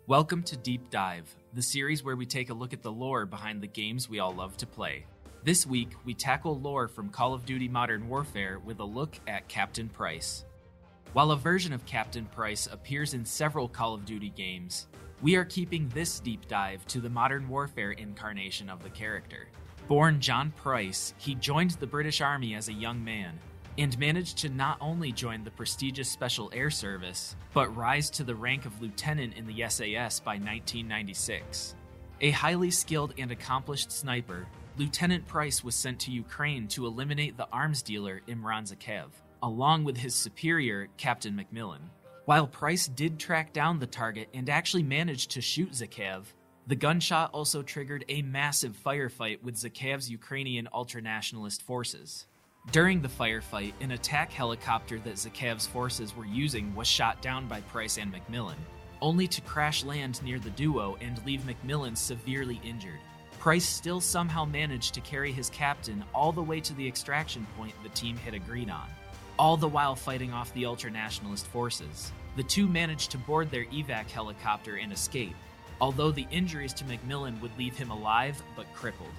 Welcome to Deep Dive, the series where we take a look at the lore behind the games we all love to play. This week, we tackle lore from Call of Duty Modern Warfare with a look at Captain Price. While a version of Captain Price appears in several Call of Duty games, we are keeping this deep dive to the Modern Warfare incarnation of the character. Born John Price, he joined the British Army as a young man, and managed to not only join the prestigious Special Air Service, but rise to the rank of lieutenant in the SAS by 1996. A highly skilled and accomplished sniper, Lieutenant Price was sent to Ukraine to eliminate the arms dealer Imran Zakhaev, along with his superior, Captain Macmillan. While Price did track down the target and actually managed to shoot Zakhaev, the gunshot also triggered a massive firefight with Zakhaev's Ukrainian ultranationalist forces. During the firefight, an attack helicopter that Zakhaev's forces were using was shot down by Price and Macmillan, only to crash land near the duo and leave Macmillan severely injured. Price still somehow managed to carry his captain all the way to the extraction point the team had agreed on, all the while fighting off the ultranationalist forces. The two managed to board their evac helicopter and escape, although the injuries to Macmillan would leave him alive but crippled.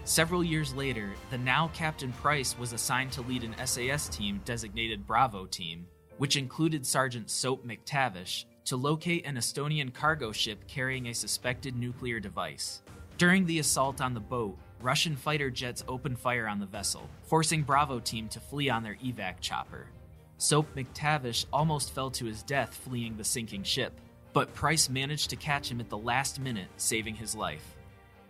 Several years later, the now Captain Price was assigned to lead an SAS team designated Bravo Team, which included Sergeant Soap MacTavish, to locate an Estonian cargo ship carrying a suspected nuclear device. During the assault on the boat, Russian fighter jets opened fire on the vessel, forcing Bravo Team to flee on their evac chopper. Soap MacTavish almost fell to his death fleeing the sinking ship, but Price managed to catch him at the last minute, saving his life.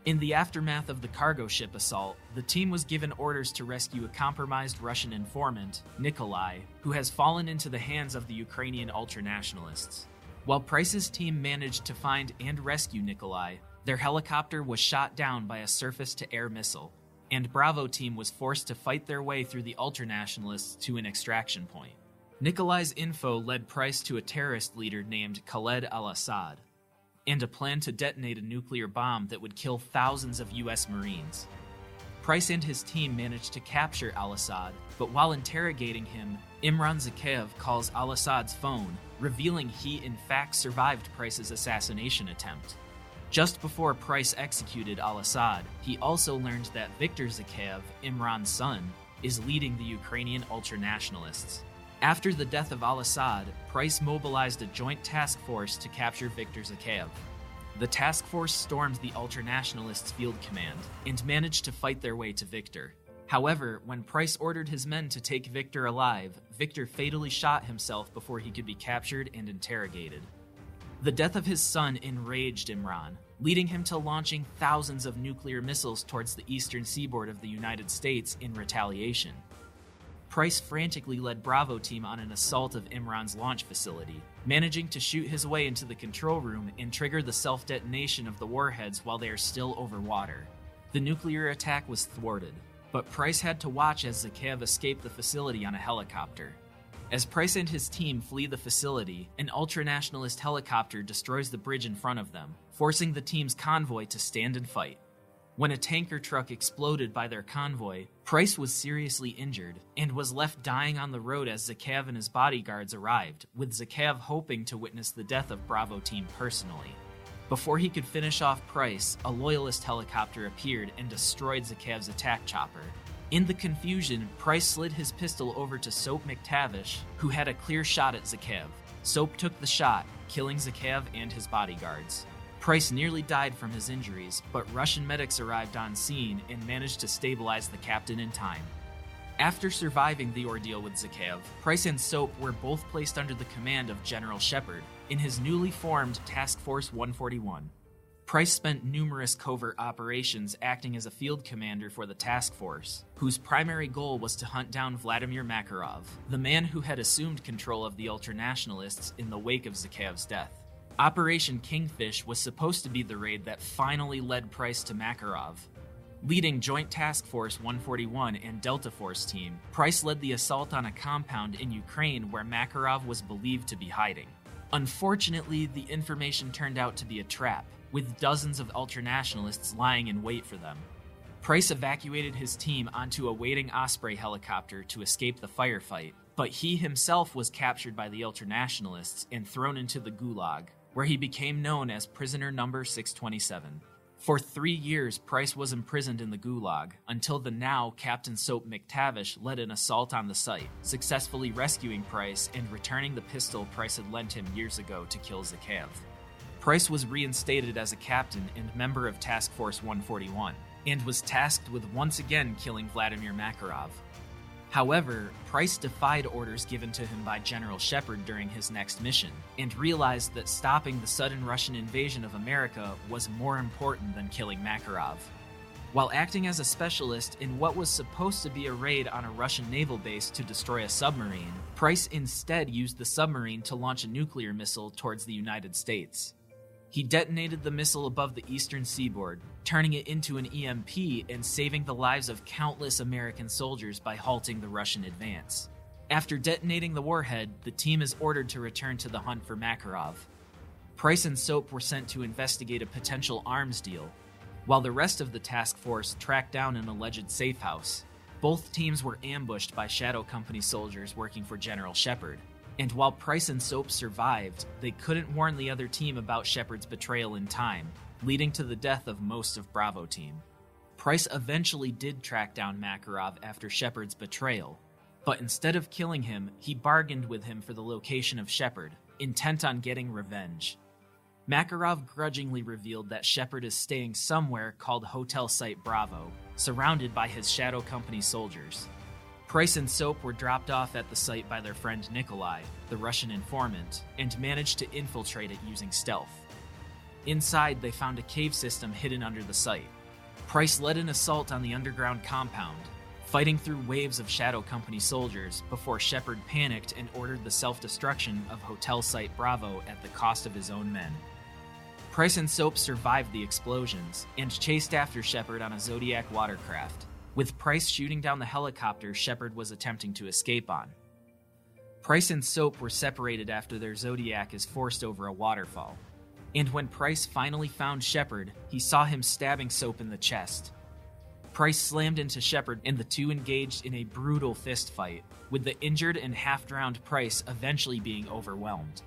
In the aftermath of the cargo ship assault, the team was given orders to rescue a compromised Russian informant, Nikolai, who has fallen into the hands of the Ukrainian ultranationalists. While Price's team managed to find and rescue Nikolai, their helicopter was shot down by a surface-to-air missile, and Bravo Team was forced to fight their way through the ultranationalists to an extraction point. Nikolai's info led Price to a terrorist leader named Khaled Al-Asad, and a plan to detonate a nuclear bomb that would kill thousands of US Marines. Price and his team managed to capture Al-Asad, but while interrogating him, Imran Zakhaev calls Al-Assad's phone, revealing he in fact survived Price's assassination attempt. Just before Price executed Al-Asad, he also learned that Viktor Zakhaev, Imran's son, is leading the Ukrainian ultranationalists. After the death of Al-Asad, Price mobilized a joint task force to capture Viktor Zakhaev. The task force stormed the ultranationalists' field command and managed to fight their way to Viktor. However, when Price ordered his men to take Viktor alive, Viktor fatally shot himself before he could be captured and interrogated. The death of his son enraged Imran, leading him to launching thousands of nuclear missiles towards the eastern seaboard of the United States in retaliation. Price frantically led Bravo Team on an assault of Imran's launch facility, managing to shoot his way into the control room and trigger the self-detonation of the warheads while they are still over water. The nuclear attack was thwarted, but Price had to watch as Zakhaev escaped the facility on a helicopter. As Price and his team flee the facility, an ultranationalist helicopter destroys the bridge in front of them, forcing the team's convoy to stand and fight. When a tanker truck exploded by their convoy, Price was seriously injured and was left dying on the road as Zakhaev and his bodyguards arrived, with Zakhaev hoping to witness the death of Bravo Team personally. Before he could finish off Price, a loyalist helicopter appeared and destroyed Zakhaev's attack chopper. In the confusion, Price slid his pistol over to Soap MacTavish, who had a clear shot at Zakhaev. Soap took the shot, killing Zakhaev and his bodyguards. Price nearly died from his injuries, but Russian medics arrived on scene and managed to stabilize the captain in time. After surviving the ordeal with Zakhaev, Price and Soap were both placed under the command of General Shepard in his newly formed Task Force 141. Price spent numerous covert operations acting as a field commander for the task force, whose primary goal was to hunt down Vladimir Makarov, the man who had assumed control of the ultranationalists in the wake of Zakhaev's death. Operation Kingfish was supposed to be the raid that finally led Price to Makarov. Leading Joint Task Force 141 and Delta Force Team, Price led the assault on a compound in Ukraine where Makarov was believed to be hiding. Unfortunately, the information turned out to be a trap, with dozens of ultranationalists lying in wait for them. Price evacuated his team onto a waiting Osprey helicopter to escape the firefight, But he himself was captured by the Ultranationalists and thrown into the Gulag, where he became known as prisoner number 627. For 3 years, Price was imprisoned in the Gulag, until the now Captain Soap MacTavish led an assault on the site, successfully rescuing Price and returning the pistol Price had lent him years ago to kill Zakav. Price was reinstated as a captain and member of Task Force 141, and was tasked with once again killing Vladimir Makarov. However, Price defied orders given to him by General Shepard during his next mission, and realized that stopping the sudden Russian invasion of America was more important than killing Makarov. While acting as a specialist in what was supposed to be a raid on a Russian naval base to destroy a submarine, Price instead used the submarine to launch a nuclear missile towards the United States. He detonated the missile above the eastern seaboard, turning it into an EMP and saving the lives of countless American soldiers by halting the Russian advance. After detonating the warhead, the team is ordered to return to the hunt for Makarov. Price and Soap were sent to investigate a potential arms deal, while the rest of the task force tracked down an alleged safe house. Both teams were ambushed by Shadow Company soldiers working for General Shepard. And while Price and Soap survived, they couldn't warn the other team about Shepard's betrayal in time, leading to the death of most of Bravo team. Price eventually did track down Makarov after Shepard's betrayal, but instead of killing him, he bargained with him for the location of Shepard, intent on getting revenge. Makarov grudgingly revealed that Shepard is staying somewhere called Hotel Site Bravo, surrounded by his Shadow Company soldiers. Price and Soap were dropped off at the site by their friend Nikolai, the Russian informant, and managed to infiltrate it using stealth. Inside, they found a cave system hidden under the site. Price led an assault on the underground compound, fighting through waves of Shadow Company soldiers before Shepard panicked and ordered the self-destruction of Hotel Site Bravo at the cost of his own men. Price and Soap survived the explosions and chased after Shepard on a Zodiac watercraft, with Price shooting down the helicopter Shepard was attempting to escape on. Price and Soap were separated after their Zodiac is forced over a waterfall, and when Price finally found Shepard, he saw him stabbing Soap in the chest. Price slammed into Shepard and the two engaged in a brutal fistfight, with the injured and half-drowned Price eventually being overwhelmed.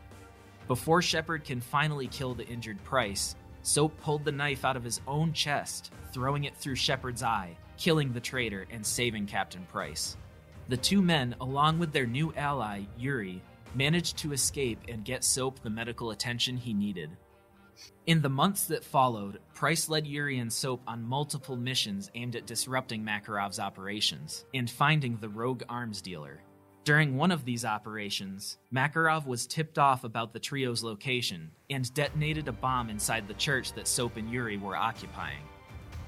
Before Shepard can finally kill the injured Price, Soap pulled the knife out of his own chest, throwing it through Shepard's eye, killing the traitor and saving Captain Price. The two men, along with their new ally, Yuri, managed to escape and get Soap the medical attention he needed. In the months that followed, Price led Yuri and Soap on multiple missions aimed at disrupting Makarov's operations and finding the rogue arms dealer. During one of these operations, Makarov was tipped off about the trio's location and detonated a bomb inside the church that Soap and Yuri were occupying.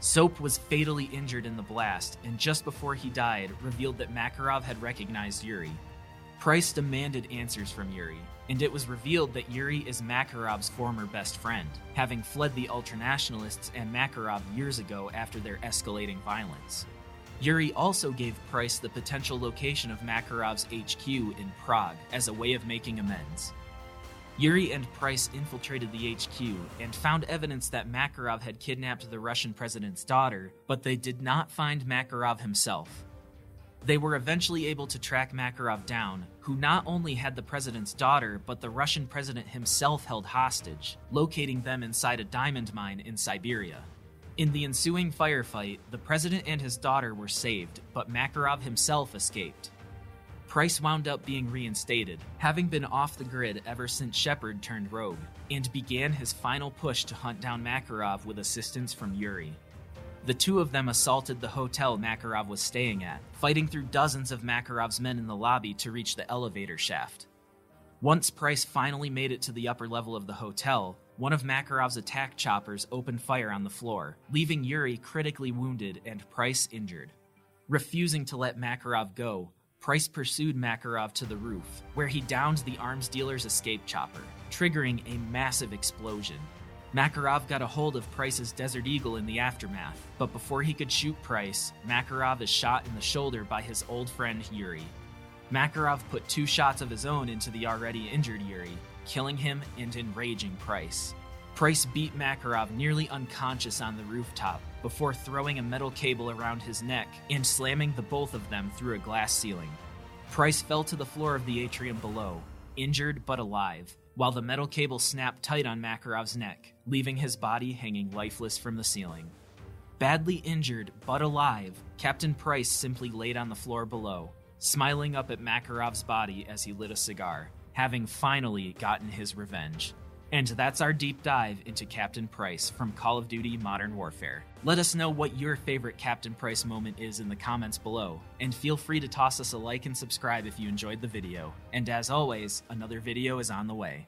Soap was fatally injured in the blast, and just before he died, revealed that Makarov had recognized Yuri. Price demanded answers from Yuri, and it was revealed that Yuri is Makarov's former best friend, having fled the Ultranationalists and Makarov years ago after their escalating violence. Yuri also gave Price the potential location of Makarov's HQ in Prague as a way of making amends. Yuri and Price infiltrated the HQ and found evidence that Makarov had kidnapped the Russian president's daughter, but they did not find Makarov himself. They were eventually able to track Makarov down, who not only had the president's daughter, but the Russian president himself held hostage, locating them inside a diamond mine in Siberia. In the ensuing firefight, the president and his daughter were saved, but Makarov himself escaped. Price wound up being reinstated, having been off the grid ever since Shepard turned rogue, and began his final push to hunt down Makarov with assistance from Yuri. The two of them assaulted the hotel Makarov was staying at, fighting through dozens of Makarov's men in the lobby to reach the elevator shaft. Once Price finally made it to the upper level of the hotel, one of Makarov's attack choppers opened fire on the floor, leaving Yuri critically wounded and Price injured. Refusing to let Makarov go, Price pursued Makarov to the roof, where he downed the arms dealer's escape chopper, triggering a massive explosion. Makarov got a hold of Price's Desert Eagle in the aftermath, but before he could shoot Price, Makarov is shot in the shoulder by his old friend Yuri. Makarov put 2 shots of his own into the already injured Yuri, killing him and enraging Price. Price beat Makarov nearly unconscious on the rooftop before throwing a metal cable around his neck and slamming the both of them through a glass ceiling. Price fell to the floor of the atrium below, injured but alive, while the metal cable snapped tight on Makarov's neck, leaving his body hanging lifeless from the ceiling. Badly injured but alive, Captain Price simply laid on the floor below, smiling up at Makarov's body as he lit a cigar, having finally gotten his revenge. And that's our deep dive into Captain Price from Call of Duty Modern Warfare. Let us know what your favorite Captain Price moment is in the comments below, and feel free to toss us a like and subscribe if you enjoyed the video. And as always, another video is on the way.